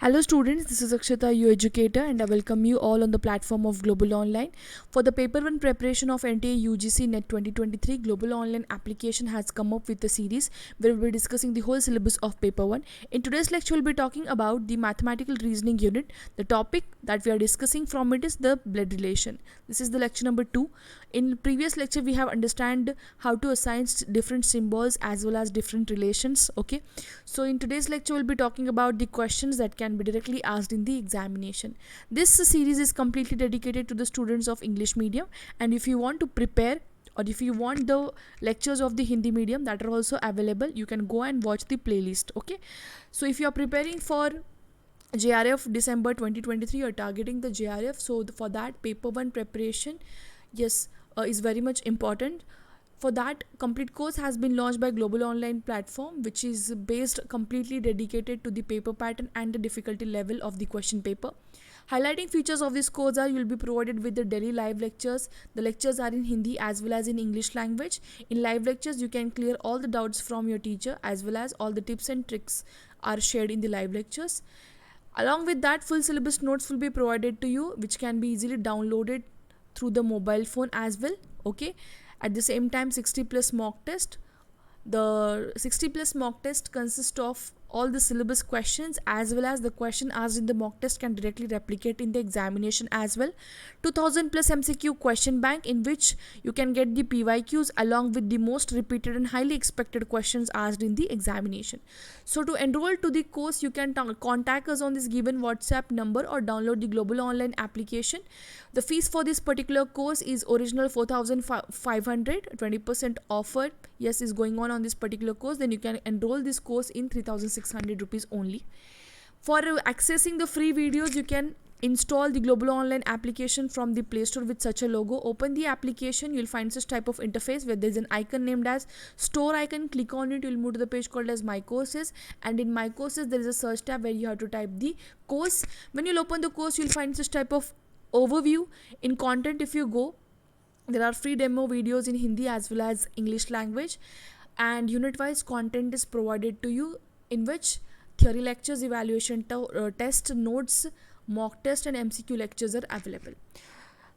Hello students, this is Akshita, your educator, and I welcome you all on the platform of Global Online. For the paper 1 preparation of NTA UGC NET 2023, Global Online application has come up with a series where we'll be discussing the whole syllabus of paper 1. In today's lecture, we'll be talking about the mathematical reasoning unit. The topic that we are discussing from it is the blood relation. This is the lecture number 2. In previous lecture, we have understand how to assign different symbols as well as different relations. Okay, so in today's lecture, we'll be talking about the questions that can be directly asked in the examination. This series is completely dedicated to the students of English medium, and if you want to prepare or if you want the lectures of the Hindi medium that are also available, you can go and watch the playlist. Okay, so if you are preparing for JRF December 2023, you're targeting the JRF, so for that paper 1 preparation, yes, is very much important. For that, complete course has been launched by Global Online platform, which is based completely dedicated to the paper pattern and the difficulty level of the question paper. Highlighting features of this course are you will be provided with the daily live lectures. The lectures are in Hindi as well as in English language. In live lectures, you can clear all the doubts from your teacher as well as all the tips and tricks are shared in the live lectures. Along with that, full syllabus notes will be provided to you, which can be easily downloaded through the mobile phone as well. Okay. At the same time, 60 plus mock test. The 60 plus mock test consists of all the syllabus questions as well as the question asked in the mock test can directly replicate in the examination as well. 2000 plus MCQ question bank, in which you can get the PYQs along with the most repeated and highly expected questions asked in the examination. So to enroll to the course, you can contact us on this given WhatsApp number or download the Global Online application. The fees for this particular course is original 4,500, 20% offer yes is going on this particular course. Then you can enroll this course in 3,600 rupees only. For accessing the free videos, you can install the Global Online application from the Play Store with such a logo. Open the application, you'll find such type of interface where there's an icon named as store icon. Click on it, you'll move to the page called as My Courses, and in My Courses there is a search tab where you have to type the course. When you'll open the course, you'll find such type of overview. In content, if you go, there are free demo videos in Hindi as well as English language, and unit wise content is provided to you, in which theory lectures, evaluation test, notes, mock test and MCQ lectures are available.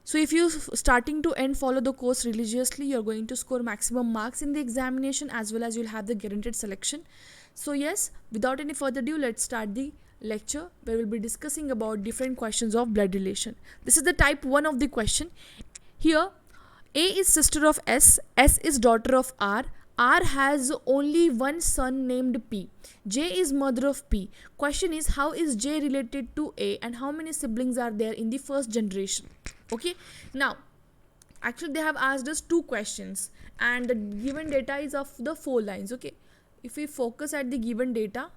So if you starting to end follow the course religiously, you're going to score maximum marks in the examination as well as you'll have the guaranteed selection. So yes, without any further ado, let's start the lecture where we'll be discussing about different questions of blood relation. This is the type 1 of the question. Here, A is sister of S is daughter of R has only one son named P. J is mother of P. Question is, how is J related to A and how many siblings are there in the first generation? Okay, now actually they have asked us 2 questions and the given data is of the 4 lines. Okay, if we focus at the given data,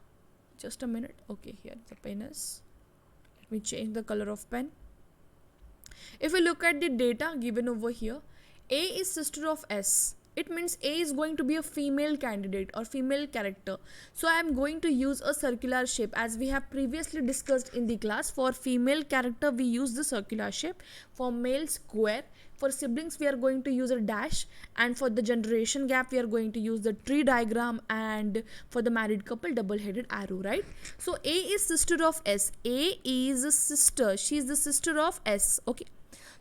just a minute. Okay, here the pen is, let me change the color of pen. If we look at the data given over here, A is sister of S. It means A is going to be a female candidate or female character. So I am going to use a circular shape as we have previously discussed in the class. For female character, we use the circular shape. For male, square. For siblings, we are going to use a dash. And for the generation gap, we are going to use the tree diagram. And for the married couple, double-headed arrow, right? So A is sister of S. A is a sister. She is the sister of S. Okay.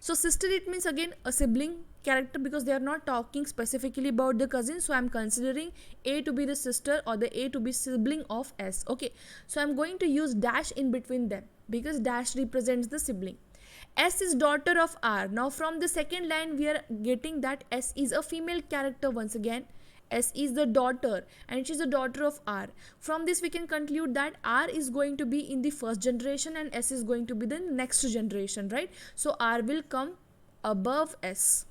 So sister, it means again a sibling character because they are not talking specifically about the cousin. So I am considering A to be the sister or the A to be sibling of S. Okay. So I am going to use dash in between them because dash represents the sibling. S is daughter of R. Now from the second line we are getting that S is a female character once again. S is the daughter and she is the daughter of R. From this we can conclude that R is going to be in the first generation and S is going to be the next generation, right? So R will come above S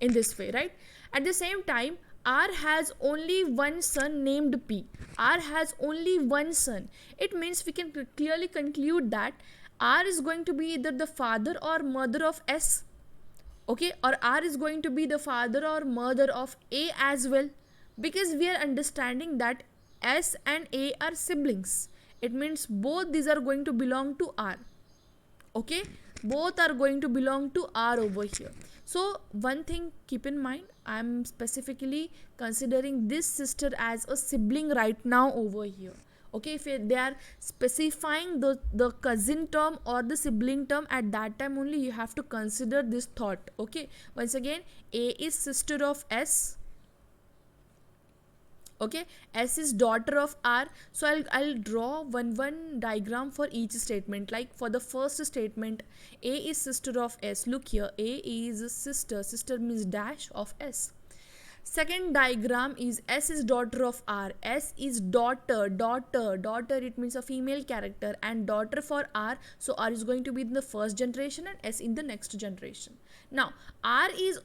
in this way, right? At the same time, R has only one son named P. R has only one son. It means we can clearly conclude that R is going to be either the father or mother of S. Okay, or R is going to be the father or mother of A as well, because we are understanding that S and A are siblings. It means both these are going to belong to R. Okay, both are going to belong to R over here. So one thing keep in mind, I am specifically considering this sister as a sibling right now over here. Okay, if they are specifying the cousin term or the sibling term, at that time only you have to consider this thought. Okay, once again, A is sister of S. Okay, S is daughter of R. So I'll draw one diagram for each statement. Like for the first statement, A is sister of S. Look here, A is sister means dash of S. Second diagram is S is daughter of R. S is daughter, it means a female character, and daughter for R. So R is going to be in the first generation and S in the next generation. Now R has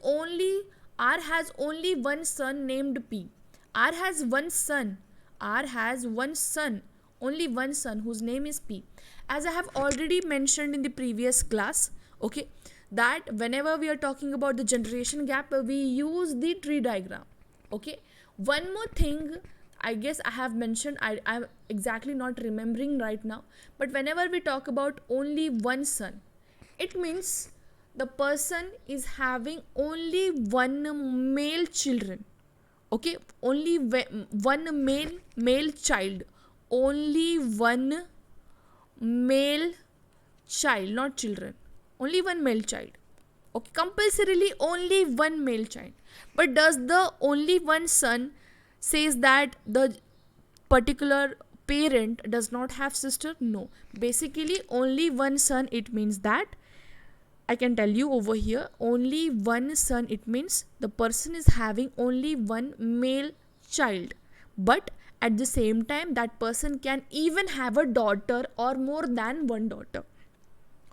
only one son named P. R has one son, only one son whose name is P. As I have already mentioned in the previous class, okay, that whenever we are talking about the generation gap, we use the tree diagram. Okay, one more thing, I guess I have mentioned, I'm exactly not remembering right now, but whenever we talk about only one son, it means the person is having only one male children. Okay, only one male child, only one male child, not children, only one male child. Okay, compulsorily only one male child. But does the only one son says that the particular parent does not have sister? No, basically only one son, it means that I can tell you over here, only one son, it means the person is having only one male child. But at the same time, that person can even have a daughter or more than one daughter.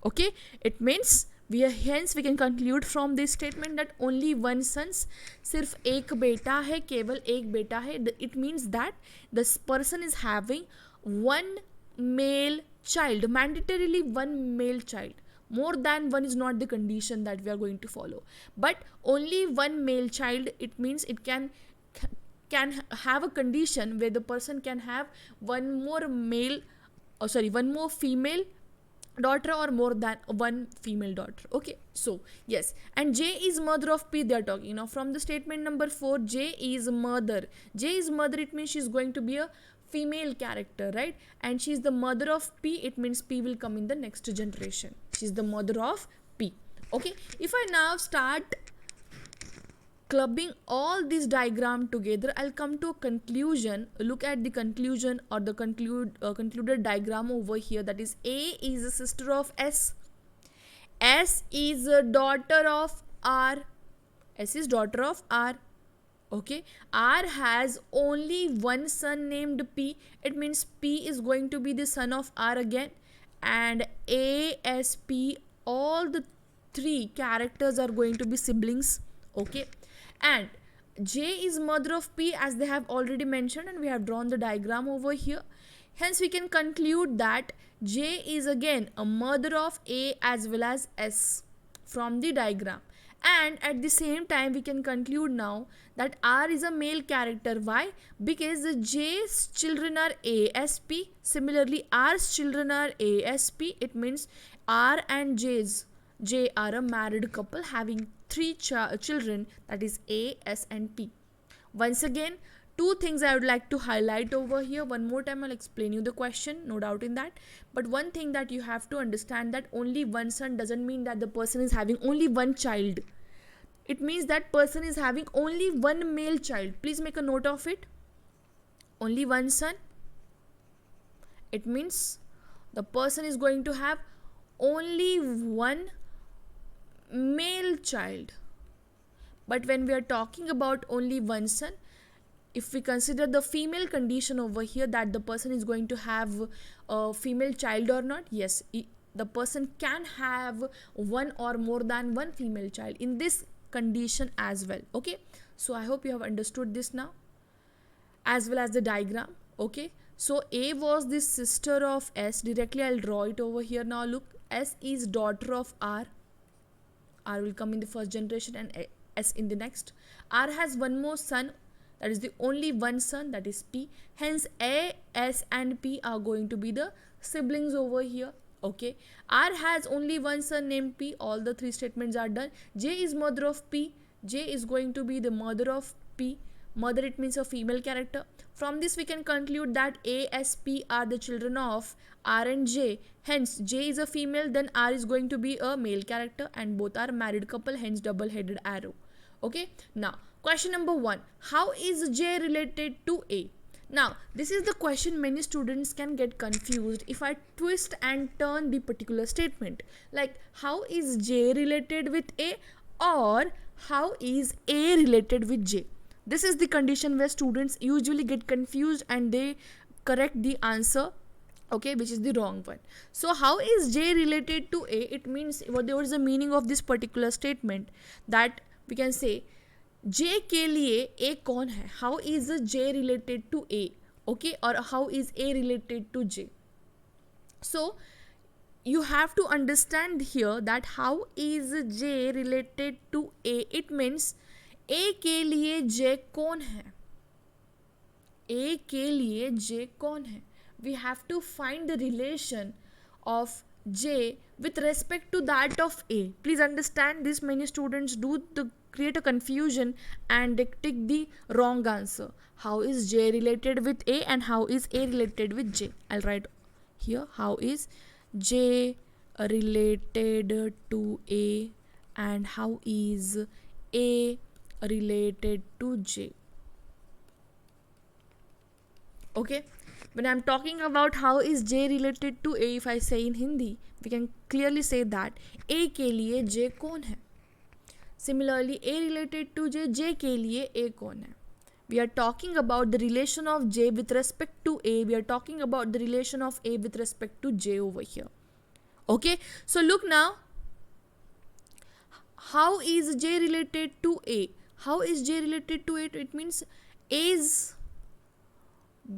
Okay, it means hence we can conclude from this statement that only one son, सिर्फ एक बेटा है, केवल एक बेटा है. It means that this person is having one male child, mandatorily one male child. More than one is not the condition that we are going to follow, but only one male child, it means it can have a condition where the person can have one more female daughter or more than one female daughter. Okay, so yes, and J is mother of P they are talking. Now from the statement number 4, J is mother, it means she is going to be a female character, right? And she is the mother of P, it means P will come in the next generation. She is the mother of P. Okay, if I now start clubbing all these diagram together, I'll come to a conclusion. Look at the conclusion or the concluded diagram over here. That is, A is a sister of S. S is a daughter of R. S is daughter of R. Okay, R has only one son named P. It means P is going to be the son of R again. And A, S, P, all the three characters are going to be siblings. Okay, and J is mother of P, as they have already mentioned, and we have drawn the diagram over here. Hence we can conclude that J is again a mother of A as well as S from the diagram. And at the same time, we can conclude now that R is a male character. Why? Because the J's children are ASP. Similarly, R's children are ASP. It means R and J are a married couple having three children, that is A, S and P. Once again, two things I would like to highlight over here. One more time I'll explain you the question, no doubt in that. But one thing that you have to understand, that only one son doesn't mean that the person is having only one child. It means that person is having only one male child. Please make a note of it. Only one son. It means the person is going to have only one male child. But when we are talking about only one son, if we consider the female condition over here, that the person is going to have a female child or not, yes, the person can have one or more than one female child in this condition as well. Okay, so I hope you have understood this now, as well as the diagram. Okay, so A was the sister of S. Directly I'll draw it over here. Now look, S is daughter of R. R will come in the first generation and S in the next. R has one more son, that is the only one son, that is P. Hence A, S and P are going to be the siblings over here. Okay, R has only one son named P. All the three statements are done. J is mother of P. J is going to be the mother of P. Mother, it means a female character. From this we can conclude that A, S, P are the children of R and J. Hence J is a female, then R is going to be a male character, and both are married couple, hence double headed arrow. Okay, now question number 1. How is J related to A? Now this is the question many students can get confused if I twist and turn the particular statement, like how is J related with A, or how is A related with J. This is the condition where students usually get confused and they correct the answer, okay, which is the wrong one. So how is J related to A? It means what is the meaning of this particular statement, that we can say J के लिए A कौन है? How is J related to A? Okay, or how is A related to J? So you have to understand here that how is J related to A? It means A के लिए J कौन है? A के लिए J कौन है? We have to find the relation of J with respect to that of A. Please understand this, many students do create a confusion and they take the wrong answer. How is J related with A and how is A related with J? I'll write here, how is J related to A and how is A related to J. Okay, when I'm talking about how is J related to A, if I say in Hindi, we can clearly say that A के लिए J कौन है. Similarly, A related to J, J के लिए A कौन है. We are talking about the relation of J with respect to A. We are talking about the relation of A with respect to J over here. Okay, so look now, how is J related to A? How is J related to A? It means A is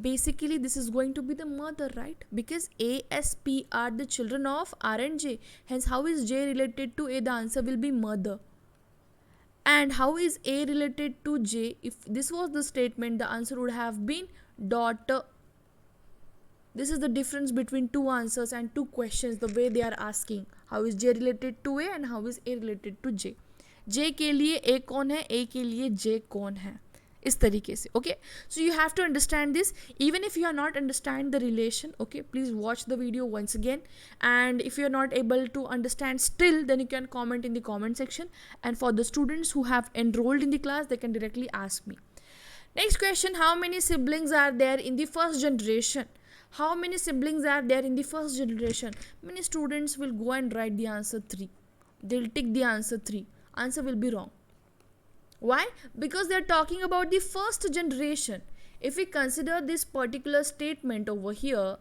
basically, this is going to be the mother, right? Because A, S, P are the children of R and J. Hence, how is J related to A? The answer will be mother. And how is A related to J? If this was the statement, the answer would have been daughter. This is the difference between two answers and two questions, the way they are asking. How is J related to A and how is A related to J? J के लिए A कौन है? A के लिए J कौन है? इस तरीके से. Okay, so you have to understand this. Even if you are not understand the relation, okay, please watch the video once again, and if you are not able to understand still, then you can comment in the comment section, and for the students who have enrolled in the class, they can directly ask me. Next question, how many siblings are there in the first generation? How many siblings are there in the first generation? Many students will go and write the answer 3. They'll tick the answer 3. Answer will be wrong. Why? Because they are talking about the first generation. If we consider this particular statement over here,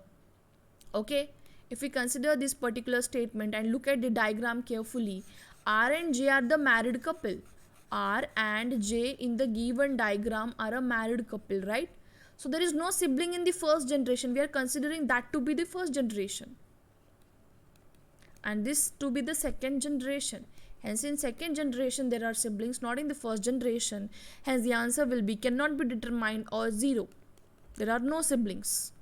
okay, if we consider this particular statement and look at the diagram carefully, R and J are the married couple. R and J in the given diagram are a married couple, right? So there is no sibling in the first generation. We are considering that to be the first generation, and this to be the second generation. Hence in second generation there are siblings, not in the first generation. Hence the answer will be cannot be determined or 0. There are no siblings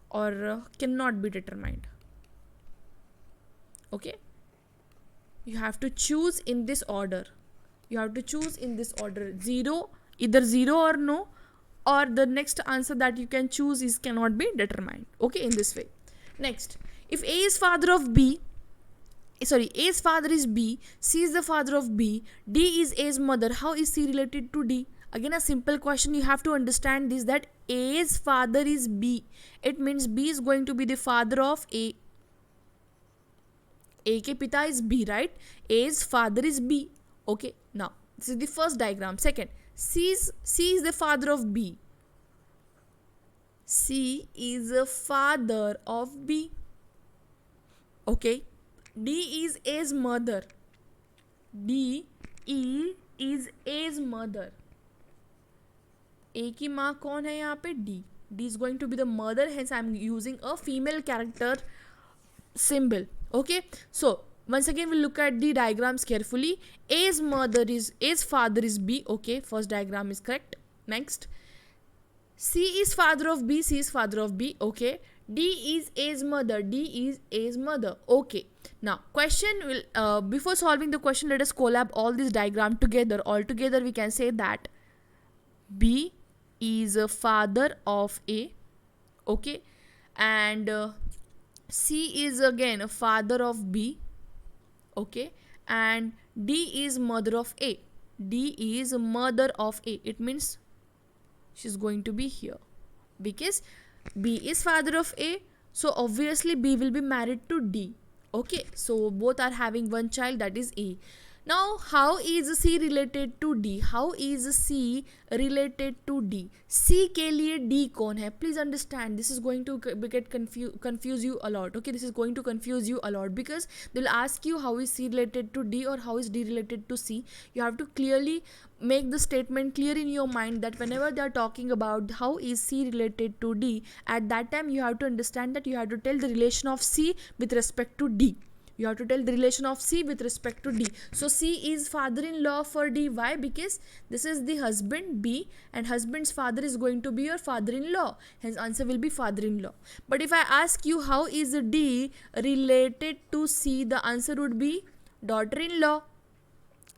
or cannot be determined. Okay, you have to choose in this order. You have to choose in this order. 0, either 0 or no, or the next answer that you can choose is cannot be determined. Okay, in this way. Next, if A is father of B, A's father is B, C is the father of B, D is A's mother, how is C related to D? Again a simple question, you have to understand this, that A's father is B. It means B is going to be the father of A. A ke pita is B, right? A's father is B. Okay, now this is the first diagram. Second, C is the father of B. C is the father of B. Okay. D is A's mother. D is A's mother. A की माँ कौन है यहाँ पे? D. D is going to be the mother. Hence I am using a female character symbol. Okay. So once again we'll look at the diagrams carefully. A's father is B. Okay. First diagram is correct. Next, C is father of B. C is father of B. Okay. D is A's mother. D is A's mother. Okay. Now, question will before solving the question, let us collab all this diagram together. All together, we can say that B is a father of A. Okay, and C is again a father of B. Okay, and D is mother of A. D is mother of A. It means she's going to be here because B is father of A, so obviously B will be married to D. Okay, so both are having one child, that is A. Now how is C related to D? How is C related to D? C के लिए D कौन है? Please understand, this is going to get confuse you a lot. Okay, this is going to confuse you a lot because they'll ask you how is C related to D or how is D related to C. You have to clearly make the statement clear in your mind that whenever they are talking about how is C related to D, at that time you have to understand that you have to tell the relation of C with respect to D. You have to tell the relation of C with respect to D. So C is father-in-law for D. Why? Because this is the husband B and husband's father is going to be your father-in-law. Hence answer will be father-in-law. But if I ask you how is D related to C, the answer would be daughter-in-law.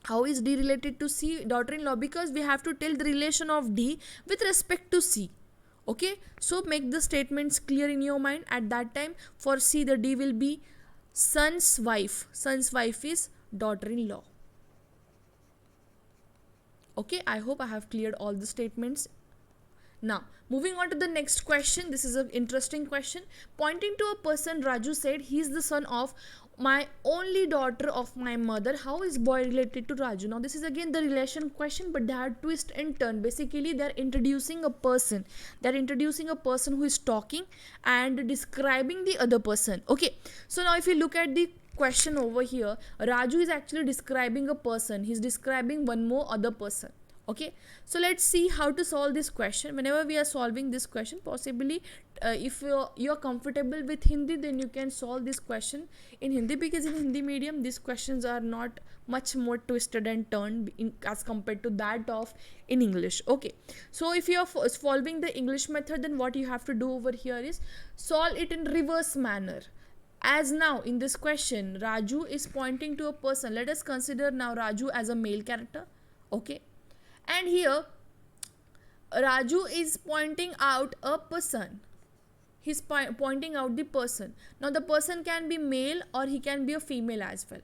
How is D related to C? Daughter-in-law, because we have to tell the relation of D with respect to C. Okay, so make the statements clear in your mind. At that time for C, the D will be son's wife. Son's wife is daughter-in-law. Okay, I hope I have cleared all the statements. Now, moving on to the next question. This is an interesting question. Pointing to a person, Raju said, he is the son of my only daughter of my mother. How is boy related to Raju? Now, this is again the relation question, but they had twist and turn. Basically, they are introducing a person. They are introducing a person who is talking and describing the other person. Okay, so now if you look at the question over here, Raju is actually describing a person. He's describing one more other person. Okay, so let's see how to solve this question. Whenever we are solving this question, possibly if you're comfortable with Hindi, then you can solve this question in Hindi, because in Hindi medium these questions are not much more twisted and turned as compared to that of in English. Okay, so if you are following the English method, then what you have to do over here is solve it in reverse manner. As now in this question, Raju is pointing to a person. Let us consider now Raju as a male character. Okay, and here Raju is pointing out a person. He's pointing out the person. Now the person can be male or he can be a female as well.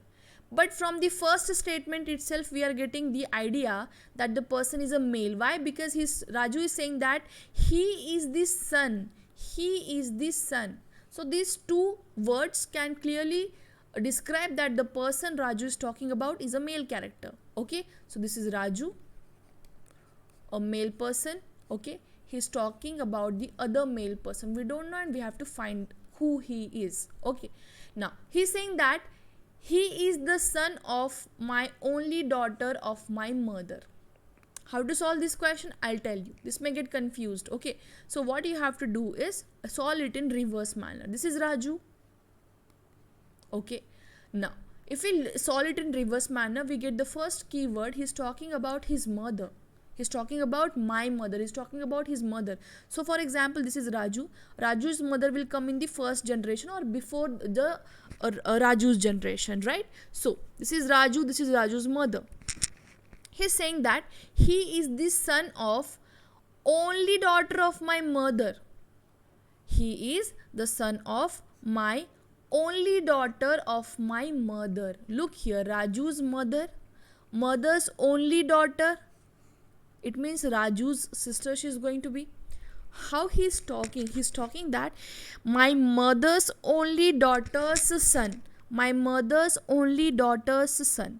But from the first statement itself, we are getting the idea that the person is a male. Why? Because Raju is saying that he is the son. He is the son. So these two words can clearly describe that the person Raju is talking about is a male character. Okay, so this is Raju, a male person. Okay, he's talking about the other male person. We don't know and we have to find who he is. Okay, now he's saying that he is the son of my only daughter of my mother. How to solve this question? I'll tell you. This may get confused. Okay, so what you have to do is solve it in reverse manner. This is Raju. Okay, now if we solve it in reverse manner, we get the first keyword. He's talking about his mother. He's talking about my mother. He's talking about his mother. So for example, this is Raju. Raju's mother will come in the first generation or before the Raju's generation, right? So this is Raju. This is Raju's mother. He's saying that he is the son of only daughter of my mother. He is the son of my only daughter of my mother. Look here, Raju's mother, mother's only daughter. It means Raju's sister she is going to be. How he's talking? He's talking that my mother's only daughter's son. My mother's only daughter's son.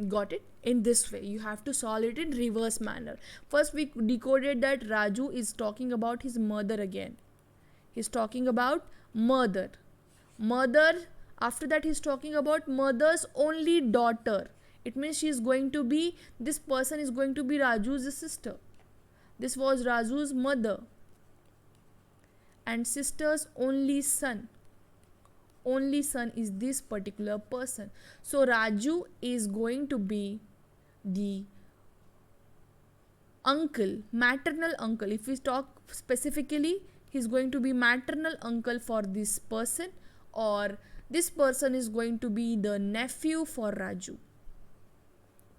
Got it? In this way, you have to solve it in reverse manner. First, we decoded that Raju is talking about his mother again. He's talking about mother. Mother, after that, he's talking about mother's only daughter. It means she is going to be, this person is going to be Raju's sister. This was Raju's mother. And sister's only son. Only son is this particular person. So Raju is going to be the uncle, maternal uncle. If we talk specifically, he's going to be maternal uncle for this person, or this person is going to be the nephew for Raju.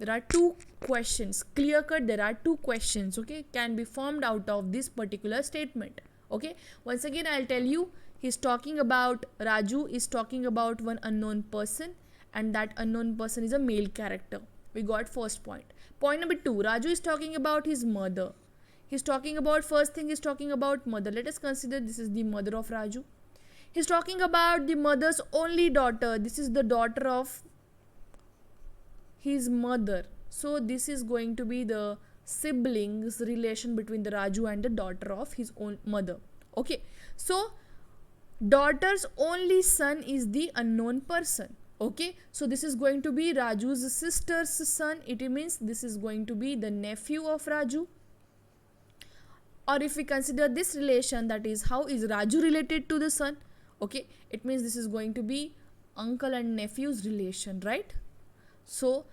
there are two questions, clear cut, there are two questions, okay, can be formed out of this particular statement. Okay, once again I'll tell you, he's talking about, Raju is talking about one unknown person, and that unknown person is a male character. We got first point. Point number 2, Raju is talking about his mother. He's talking about, first thing he's talking about mother. Let us consider this is the mother of Raju. He's talking about the mother's only daughter. This is the daughter of his mother. So this is going to be the siblings relation between the Raju and the daughter of his own mother. Okay, so daughter's only son is the unknown person. Okay, so this is going to be Raju's sister's son. It means this is going to be the nephew of Raju. Or if we consider this relation, that is, how is Raju related to the son? Okay, it means this is going to be uncle and nephew's relation, right? So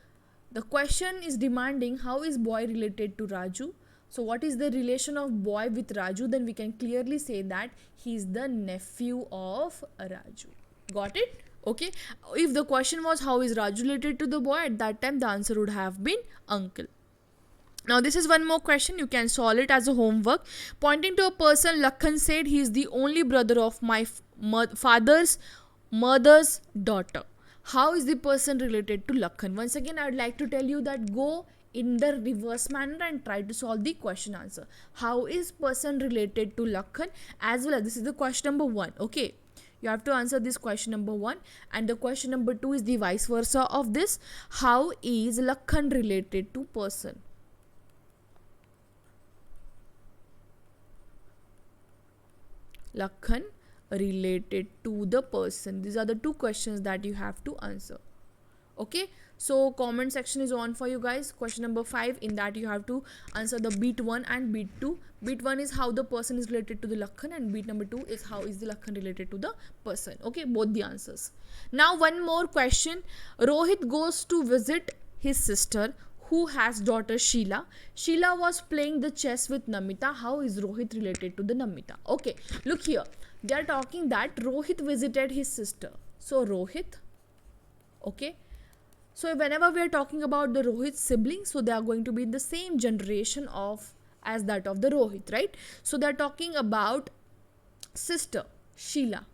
the question is demanding how is boy related to Raju. So what is the relation of boy with Raju? Then we can clearly say that he is the nephew of Raju. Got it? Okay. If the question was how is Raju related to the boy, at that time the answer would have been uncle. Now this is one more question. You can solve it as a homework. Pointing to a person, Lakhan said he is the only brother of my father's mother's daughter. How is the person related to Lakhan? Once again, I would like to tell you that go in the reverse manner and try to solve the question answer. How is person related to Lakhan? As well as this is the question number 1. Okay, you have to answer this question number 1, and the question number 2 is the vice versa of this. How is Lakhan related to person? Lakhan related to the person. These are the two questions that you have to answer. Okay, so comment section is on for you guys. Question number 5, in that you have to answer the beat 1 and beat 2. Beat 1 is how the person is related to the Lakhan, and beat number 2 is how is the Lakhan related to the person. Okay, both the answers. Now one more question. Rohit goes to visit his sister who has daughter Sheila. Sheila was playing the chess with Namita. How is Rohit related to the Namita? Okay, look here. They are talking that Rohit visited his sister. So Rohit, okay. So whenever we are talking about the Rohit siblings, so they are going to be the same generation of as that of the Rohit, right? So they are talking about sister Sheila.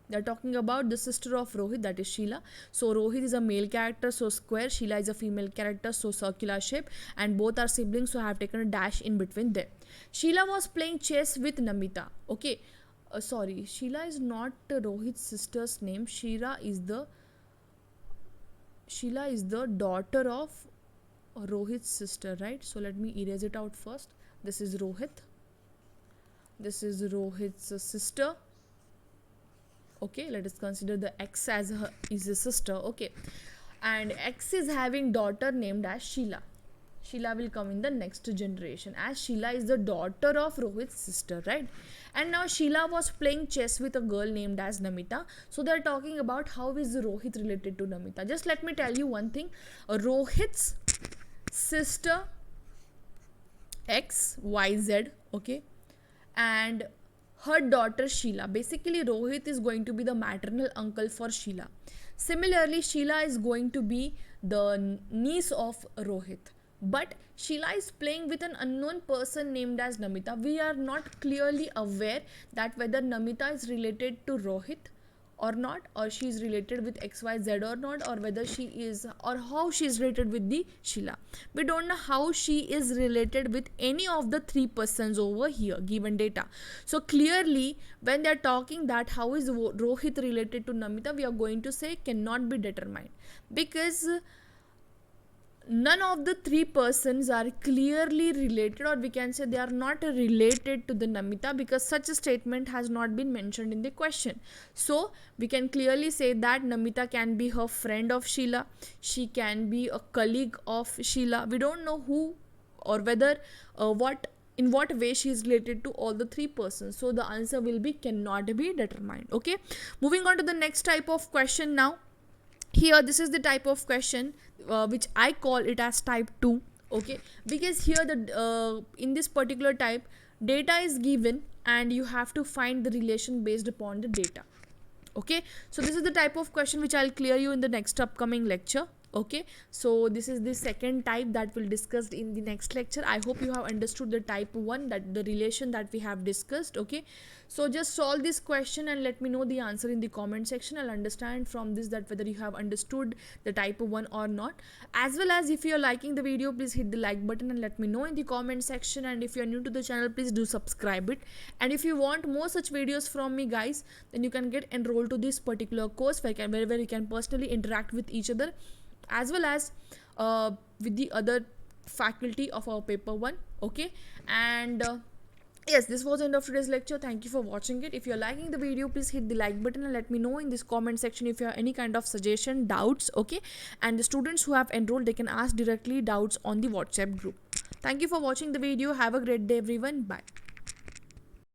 They are talking about the sister of Rohit, that is Sheila. So Rohit is a male character, so square. Sheila is a female character, so circular shape. And both are siblings, so I have taken a dash in between them. Sheila was playing chess with Namita. Okay, sorry, Sheila is not Rohit's sister's name. Sheila is the daughter of Rohit's sister, right? So let me erase it out first. This is Rohit. This is Rohit's sister. Okay, let us consider the X as is a sister. Okay, and X is having daughter named as Sheila. Sheila will come in the next generation, as Sheila is the daughter of Rohit's sister, right? And now Sheila was playing chess with a girl named as Namita. So they are talking about how is Rohit related to Namita. Just let me tell you one thing. Rohit's sister X, Y, Z, okay, and her daughter Sheila. Basically, Rohit is going to be the maternal uncle for Sheila. Similarly, Sheila is going to be the niece of Rohit. But Sheila is playing with an unknown person named as Namita. We are not clearly aware that whether Namita is related to Rohit or not, or she is related with XYZ or not, or whether she is, or how she is related with the Sheila. We don't know how she is related with any of the three persons over here given data. So clearly when they are talking that how is Rohit related to Namita, we are going to say cannot be determined, because none of the three persons are clearly related, or we can say they are not related to the Namita, because such a statement has not been mentioned in the question. So we can clearly say that Namita can be her friend of Sheila, she can be a colleague of Sheila. We don't know who or whether in what way she is related to all the three persons. So the answer will be cannot be determined. Okay, moving on to the next type of question now. Here this is the type of question which I call it as type 2. Okay, because here the in this particular type data is given and you have to find the relation based upon the data. Okay, so this is the type of question which I'll clear you in the next upcoming lecture. Okay, so this is the second type that we'll discuss in the next lecture. I hope you have understood the type 1, that the relation that we have discussed. Okay, so just solve this question and let me know the answer in the comment section. I'll understand from this that whether you have understood the type 1 or not. As well as, if you're liking the video, please hit the like button and let me know in the comment section. And if you're new to the channel, please do subscribe it. And if you want more such videos from me, guys, then you can get enrolled to this particular course where you can personally interact with each other, as well as with the other faculty of our paper 1. Okay, and yes, this was the end of today's lecture. Thank you for watching it. If you're liking the video, please hit the like button and let me know in this comment section if you have any kind of suggestion, doubts. Okay, and the students who have enrolled, they can ask directly doubts on the WhatsApp group. Thank you for watching the video. Have a great day, everyone. Bye.